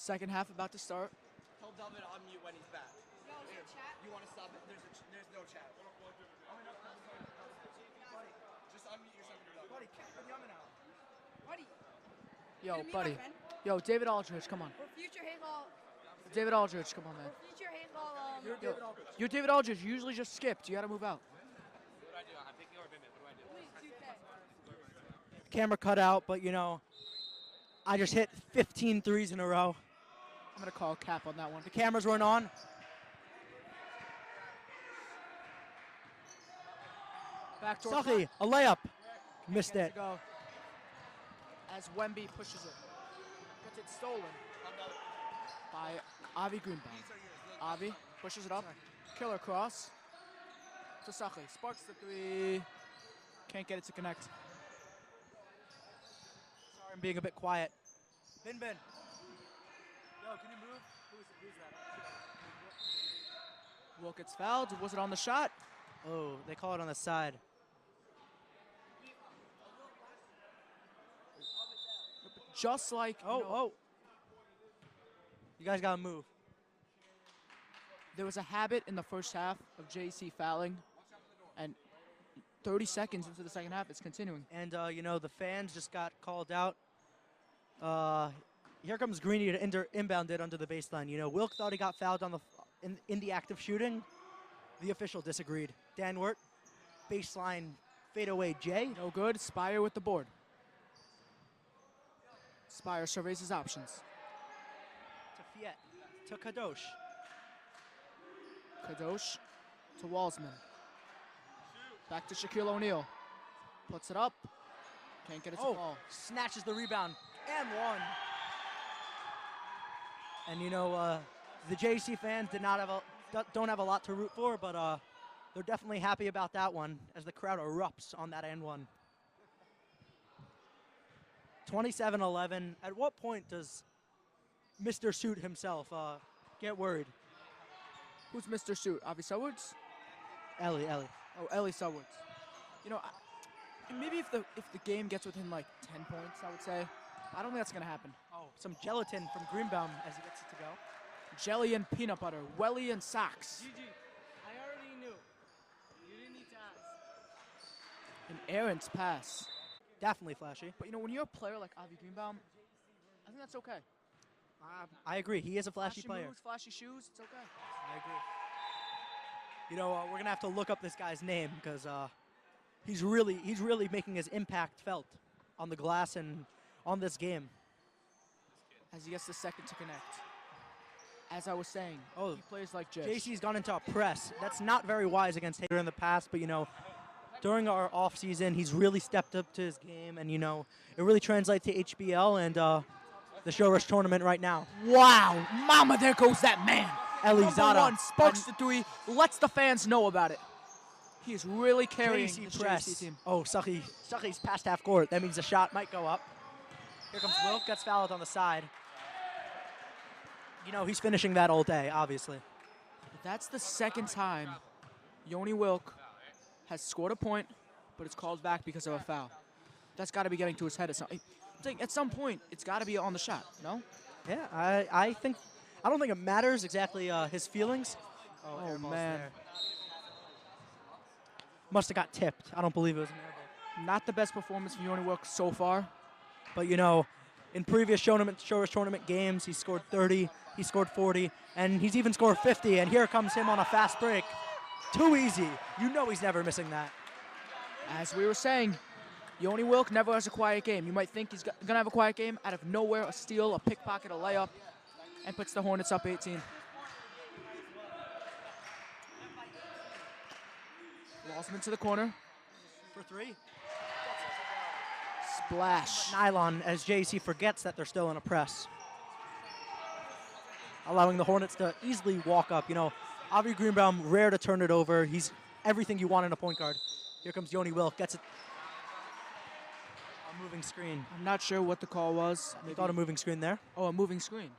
Second half about to start. Tell Delvin on mute when he's back. No, is there chat? You want to stop it? There's no chat. Just unmute yourself when you're done. Buddy, kick Binyamin out. Buddy. Yo, Gonna meet buddy. my friend? Yo, David Aldridge, come on. For future Heichal. David Aldridge, come on, man. For future Heichal. You're David Aldridge. You usually just skipped. You gotta move out. What do I do? I'm picking over Bimit. What do I do? Please, 2K. Camera cut out, but you know, I just hit 15 threes in a row. I'm gonna call cap on that one. The cameras weren't on. Backdoor Sucky, a layup. Missed Gets it. to go. As Wemby pushes it. Gets it stolen by Avi Greenbaum. Avi pushes it up. Killer cross. To Sucky. Sparks the three. Can't get it to connect. Sorry, I'm being a bit quiet. Bin. Yo, can you move? Who's that? Will gets fouled. Was it on the shot? Oh, they call it on the side. Just like You guys gotta move. there was a habit in the first half of JC fouling, and 30 seconds into the second half, it's continuing. And you know, the fans just got called out. Here comes Greeny to inbound it under the baseline. You know, Wilk thought he got fouled on the in the act of shooting. The official disagreed. Dan Wirt, baseline fadeaway J. No good. Spire with the board. Spire surveys his options. To Fiet, to Kadosh. Kadosh to Walsman. Back to Shaquille O'Neal. Puts it up. Can't get it to fall. Snatches the rebound and one. And you know, the JC fans don't have a lot to root for, but they're definitely happy about that one as the crowd erupts on that and one. 27-11. At what point does Mr. Suit himself get worried? Who's Mr. Suit? Avi Sowoods? Ellie. Oh, Ellie Sowoods. You know, maybe if the game gets within like 10 points, I would say. I don't think that's gonna happen. Oh, some gelatin from Greenbaum as he gets it to go. Jelly and peanut butter, welly and socks. GG. I already knew. You didn't need to ask. An errant pass. Definitely flashy. But you know, when you're a player like Avi Greenbaum, I think that's okay. I agree. He is a flashy player. Moves, flashy shoes, it's okay. I agree. You know, we're gonna have to look up this guy's name because he's really making his impact felt on the glass and on this game. As he gets the second to connect. As I was saying, Oh, he plays like Jish. JC's gone into a press. That's not very wise against Hager in the past, but you know, during our off season, he's really stepped up to his game, and you know, it really translates to HBL and the Shoresh tournament right now. Wow, mama, there goes that man. Elizada. Number one, sparks the three, lets the fans know about it. He is really carrying JC this press. JC team. Oh, Sucky's past half court. That means the shot might go up. Here comes Wilk, gets fouled on the side. You know, he's finishing that all day, obviously. That's the second time Yoni Wilk has scored a point, but it's called back because of a foul. That's got to be getting to his head at some point. It's got to be on the shot, no? Yeah, I don't think it matters exactly his feelings. Oh man. There. Must have got tipped. I don't believe it was an air ball. Not the best performance from Yoni Wilk so far. But you know, in previous Shoresh tournament games, he scored 30, he scored 40, and he's even scored 50, and here comes him on a fast break. Too easy. You know he's never missing that. As we were saying, Yoni Wilk never has a quiet game. You might think he's going to have a quiet game. Out of nowhere, a steal, a pickpocket, a layup, and puts the Hornets up 18. Losman to the corner. For three. Splash. Nylon, as JC forgets that they're still in a press. Allowing the Hornets to easily walk up. You know, Avi Greenbaum, rare to turn it over. He's everything you want in a point guard. Here comes Yoni Wilk, gets it. A moving screen. I'm not sure what the call was. They got a moving screen there. Oh, a moving screen.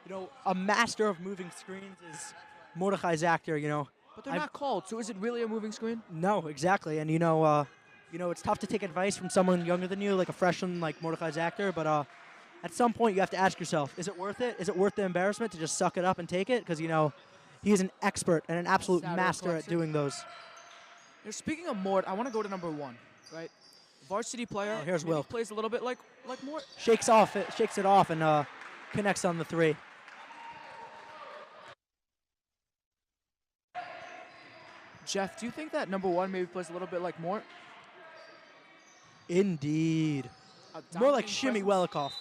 You know, a master of moving screens is Mordechai Zactor, you know. But they're not called, so is it really a moving screen? No, exactly. And you know, it's tough to take advice from someone younger than you, like a freshman like Mordechai Zactor, but at some point you have to ask yourself, is it worth it? Is it worth the embarrassment to just suck it up and take it? Because, you know, he is an expert and an absolute master at doing those. Now, speaking of Mort, I want to go to number one, right? Varsity player. Oh, here's Will. Plays a little bit like Mort. Shakes it off and connects on the three. Jeff, do you think that number one maybe plays a little bit like Mort? Indeed. More like Shimmy Welikoff.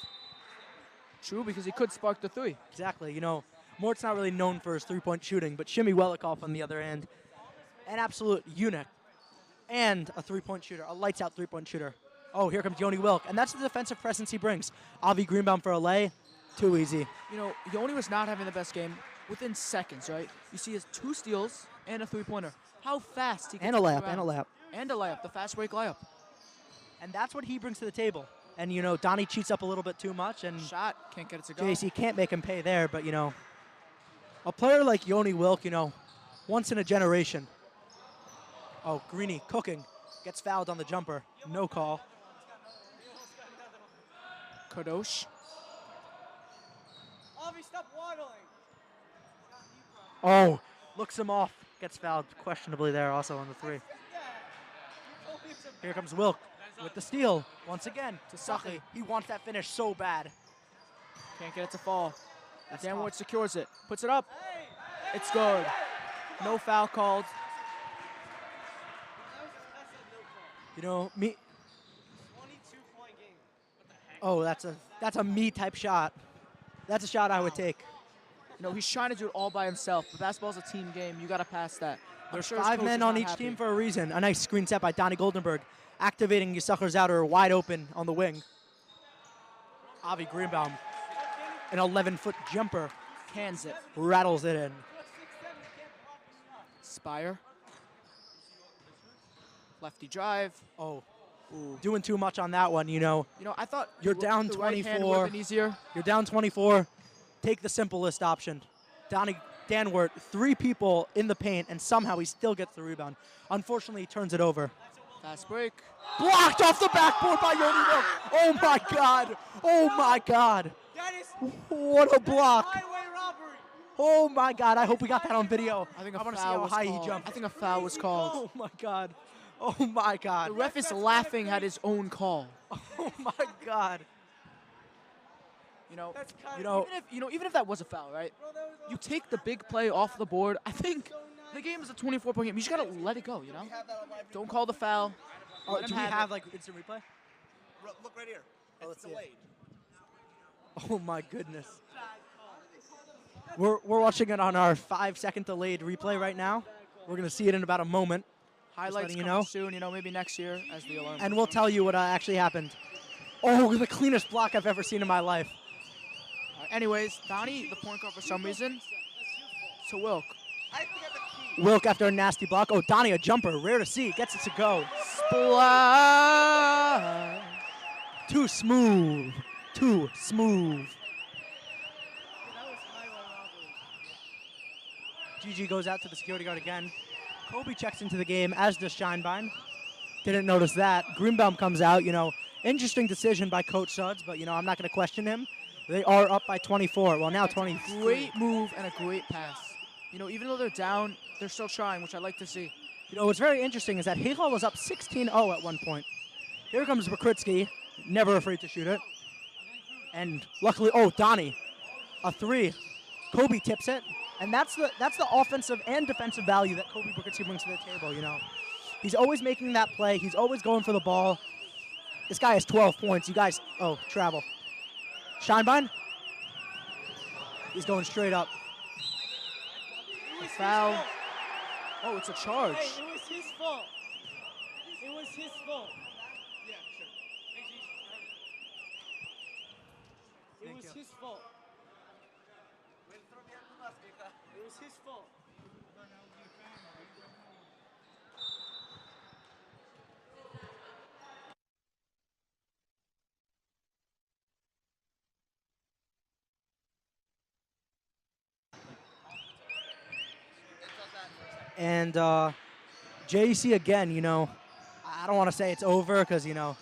True, because he could spark the three. Exactly. You know, Mort's not really known for his three-point shooting, but Shimmy Welikoff, on the other hand, an absolute eunuch and a three-point shooter, a lights-out three-point shooter. Oh, here comes Yoni Wilk, and that's the defensive presence he brings. Avi Greenbaum for a lay, too easy. You know, Yoni was not having the best game. Within seconds, right? You see his 2 steals and a three-pointer. How fast he can And a layup, and a layup. And a layup, the fast break layup. And that's what he brings to the table. And, you know, Donnie cheats up a little bit too much, and Shot, can't get it to go. JC can't make him pay there, but, you know, a player like Yoni Wilk, you know, once in a generation. Oh, Greeny cooking. Gets fouled on the jumper. No call. Kadosh. Avi, stop waddling. Oh, looks him off. Gets fouled questionably there also on the three. Here comes Wilk with the steal. Once again to Suchy. He wants that finish so bad. Can't get it to fall. That's Dan tough. Ward secures it. Puts it up. It's good. No foul called. You know, me. 22-point game. Oh, that's a me type shot. That's a shot I would take. No, he's trying to do it all by himself. But basketball's a team game. You got to pass that. There's 5 men on each team for a reason. A nice screen set by Donnie Goldenberg, activating Yisachar Zouder wide open on the wing. Avi Greenbaum, an 11-foot jumper, Cans it. rattles it in. Spire. Lefty drive. Oh, Ooh. doing too much on that one, you know. You know, I thought You're down the right hand 24. would have been easier. You're down 24. Take the simplest option. Danwert, 3 people in the paint, and somehow he still gets the rebound. Unfortunately, he turns it over. Fast break. Blocked off the backboard by Yoni Wilk. Oh, my God. Oh, my God. That is What a block. highway robbery. Oh my God! I hope we got that on video. I think I a want to see foul how was high he called. jumped. I think a foul was called. Oh my God! Oh my God! The ref is laughing at his own call. Oh my God! You know, You know, even if that was a foul, right? You take the big play off the board. I think the game is a 24-point game. You just gotta let it go. You know, don't call the foul. Let him do we have have it. like instant replay? Look right here. It's delayed. Oh my goodness! We're watching it on our 5-second delayed replay right now. We're gonna see it in about a moment. Highlights letting you coming know. soon. You know, maybe next year as the alarm. And we'll tell you what actually happened. Oh, the cleanest block I've ever seen in my life. Anyways, Donnie, the point guard for some reason, to Wilk. Wilk after a nasty block. Oh, Donnie, a jumper. Rare to see. Gets it to go. Splash. Too smooth. Too smooth. GG goes out to the security guard again. Kobe checks into the game, as does Scheinbein. Didn't notice that. Greenbaum comes out. You know, interesting decision by Coach Suds, but, you know, I'm not going to question him. They are up by 24. Well, now 20. Great move and a great pass. You know, even though they're down, they're still trying, which I like to see. You know, what's very interesting is that Heichal was up 16-0 at one point. Here comes Bakritsky, never afraid to shoot it. And luckily, oh, Donnie, a three. Kobe tips it. And that's the offensive and defensive value that Kobe Bakritsky brings to the table, you know. He's always making that play. He's always going for the ball. This guy has 12 points. You guys, oh, travel. Scheinbein? He's going straight up. A foul. Oh, it's a charge. Hey, it was his fault. It was his fault. It was his fault. It was his fault. And JC again, you know, I don't want to say it's over because, you know,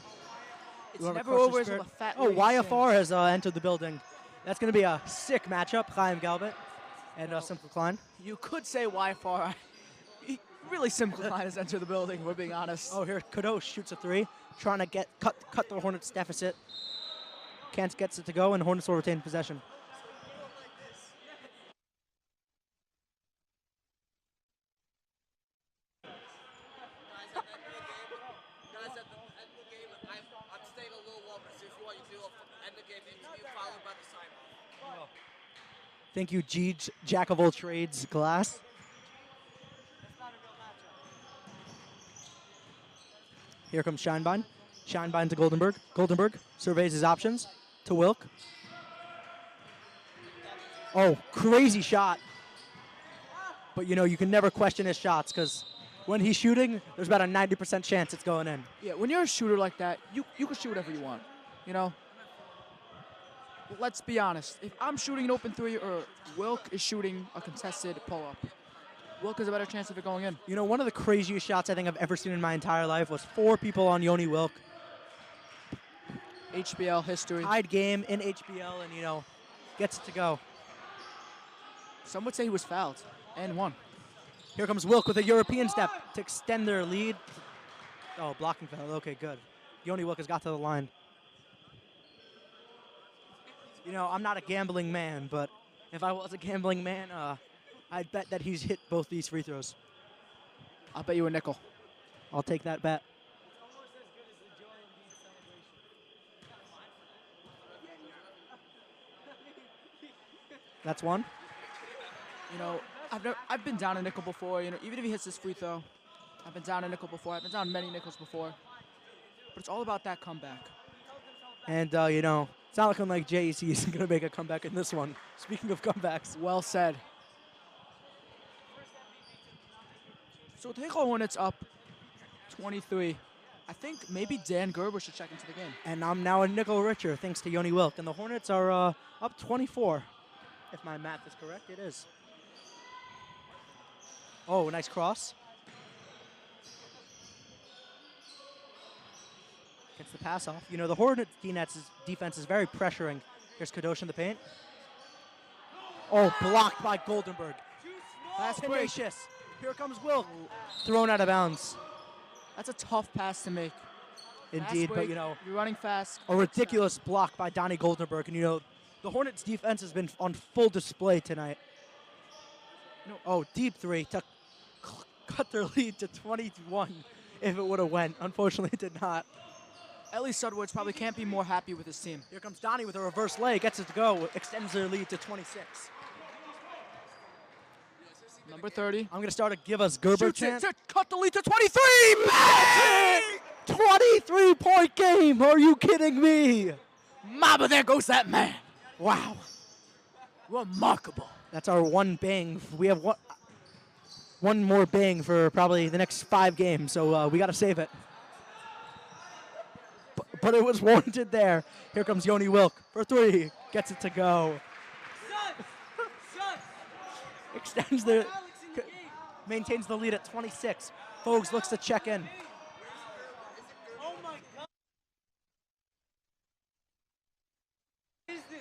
It's you wanna never crush the over until spirit. the fat Oh, lady YFR sings. has entered the building. That's going to be a sick matchup, Chaim Galbet and Simple Klein. You could say YFR. Really simple Klein has entered the building, we're being honest. Oh, here Kadosh shoots a three, trying to cut the Hornets' deficit. Kent gets it to go, and Hornets will retain possession. Thank you, Jeej, Jack of all trades, Glass. Here comes Scheinbein. Scheinbein to Goldenberg. Goldenberg surveys his options to Wilk. Oh, crazy shot. But, you know, you can never question his shots because when he's shooting, there's about a 90% chance it's going in. Yeah, when you're a shooter like that, you can shoot whatever you want, you know? Let's be honest. If I'm shooting an open three or Wilk is shooting a contested pull-up, Wilk has a better chance of it going in. You know, one of the craziest shots I think I've ever seen in my entire life was 4 people on Yoni Wilk. HBL history. Tied game in HBL and, you know, gets it to go. Some would say he was fouled and won. Here comes Wilk with a European step to extend their lead. Oh, blocking foul. Okay, good. Yoni Wilk has got to the line. You know, I'm not a gambling man, but if I was a gambling man, I'd bet that he's hit both these free throws. I'll bet you a nickel. I'll take that bet. That's one. You know, I've been down a nickel before. You know, even if he hits this free throw, I've been down a nickel before. I've been down many nickels before. But it's all about that comeback. And, you know, it's not looking like JEC is going to make a comeback in this one. Speaking of comebacks. Well said. So with Heichal Hornets up 23, I think maybe Dan Gerber should check into the game. And I'm now a nickel richer thanks to Yoni Wilk. And the Hornets are up 24. If my math is correct, it is. Oh, nice cross. Gets the pass off. You know, the Hornets defense is very pressuring. Here's Kadosh in the paint. Oh, blocked by Goldenberg. Fast break. Tenacious. Here comes Will. Thrown out of bounds. That's a tough pass to make. Indeed, Fast but break, you know, you're running fast. a ridiculous block by Donnie Goldenberg. And you know, the Hornets defense has been on full display tonight. No. Oh, deep three to cut their lead to 21 if it would have went. Unfortunately, it did not. Ellie Sudwoods probably can't be more happy with his team. Here comes Donnie with a reverse lay, gets it to go, extends their lead to 26. Number 30. I'm going to start a give us Gerber Shoots chant. it to cut the lead to 23. Magic! 23-point game. Are you kidding me? Mama, there goes that man. Wow. Remarkable. That's our one bang. We have one more bang for probably the next 5 games, so we got to save it. But it was warranted there. Here comes Yoni Wilk for 3. Gets it to go. Extends the, maintains the lead at 26. Fogues looks to check in.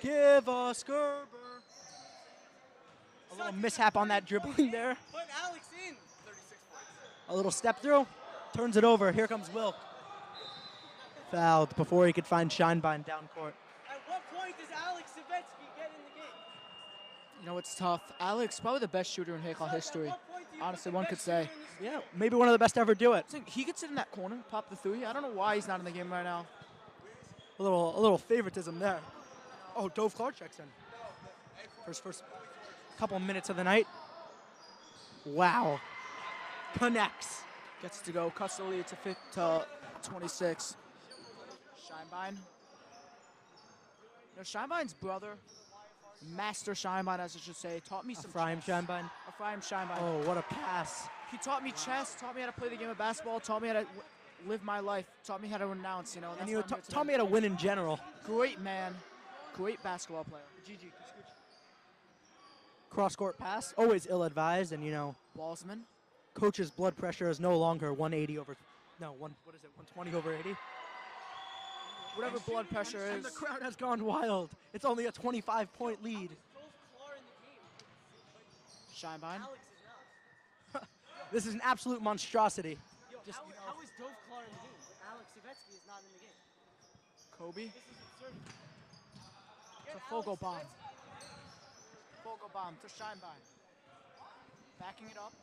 Give us Gerber. A little mishap on that dribbling there. Put Alex in. A little step through. Turns it over. Here comes Wilk. Fouled before he could find Scheinbein down court. At what point does Alex Savetsky get in the game? You know, it's tough. Alex, probably the best shooter in Heichal history. Honestly, one could say. Yeah, maybe one of the best to ever do it. He gets it in that corner, pop the 3. I don't know why he's not in the game right now. A little favoritism there. Oh, Dove Clark checks in. First couple minutes of the night. Wow. Connects. Gets to go, cuts the lead to 26. Scheinbein. You know, Scheinbein's brother, Master Scheinbein, as I should say, taught me some Ephraim chess. Scheinbein. Ephraim Scheinbein. Oh, what a pass. He taught me chess, taught me how to play the game of basketball, taught me how to live my life, taught me how to renounce, you know. And you taught me how to win in general. Great man, great basketball player. GG. Cross-court pass, always ill-advised, and you know, Walsman. coach's blood pressure is no longer 180 over, no, what is it, 120 over 80? Whatever blood pressure And is. the crowd has gone wild. It's only a 25-point lead. Scheinbein. This is an absolute monstrosity. Yo, how is Dove Clark in the game? Alex Savetsky is not in the game. Kobe. This is absurd. To Fogle bomb. Fogle bomb to Scheinbein. Backing it up.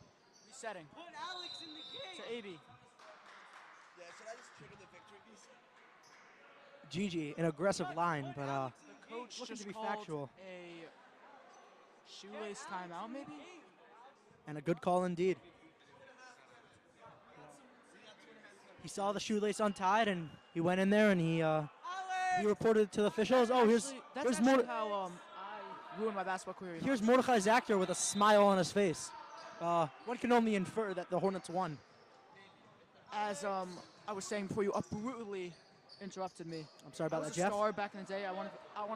Resetting. Put Alex in the game. To AB. Yeah, should I just trigger the victory piece? GG, an aggressive line, but The coach looking just to be called factual. a shoelace timeout, maybe? And a good call indeed. He saw the shoelace untied, and he went in there and he reported to the officials. Oh, here's actually how I ruined my basketball career. here's Mordechai Zactor with a smile on his face. One can only infer that the Hornets won. As I was saying before, you brutally interrupted me. I'm sorry I about was that, a Jeff. star back in the day. I want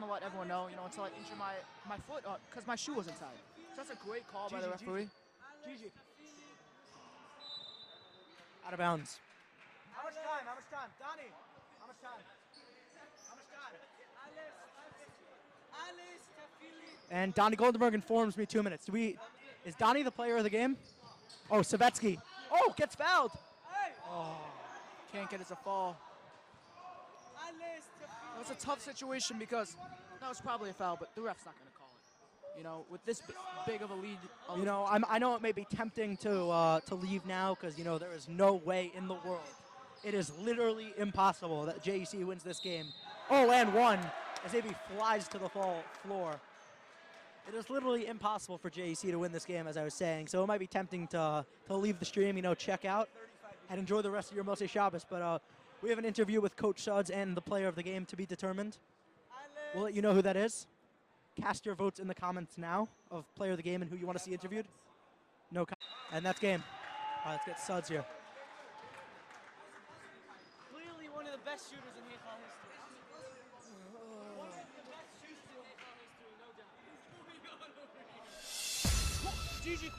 to let everyone know, you know, until I injure my foot because my shoe wasn't tied. So that's a great call by the referee. GG. Out of bounds. How much time? How much time? Donnie, how much time? How much time? Alice, And Donnie Goldenberg informs me 2 minutes. Is Donnie the player of the game? Oh, Savetsky. Oh, gets fouled. Oh. Can't get it to fall. It was a tough situation because that was probably a foul, but the ref's not going to call it. You know, with this big of a lead. You know, I know it may be tempting to leave now because, you know, there is no way in the world. It is literally impossible that JEC wins this game. Oh, and one as AB flies to the floor. It is literally impossible for JEC to win this game, as I was saying. So it might be tempting to leave the stream, you know, check out and enjoy the rest of your Moshe Shabbos. But we have an interview with Coach Suds and the player of the game to be determined. We'll let you know who that is. Cast your votes in the comments now of player of the game and who you want to see interviewed. No, and that's game. All right, let's get Suds here. Clearly one of the best shooters in Heichal history. One of the best shooters in Heichal history, no doubt. GG,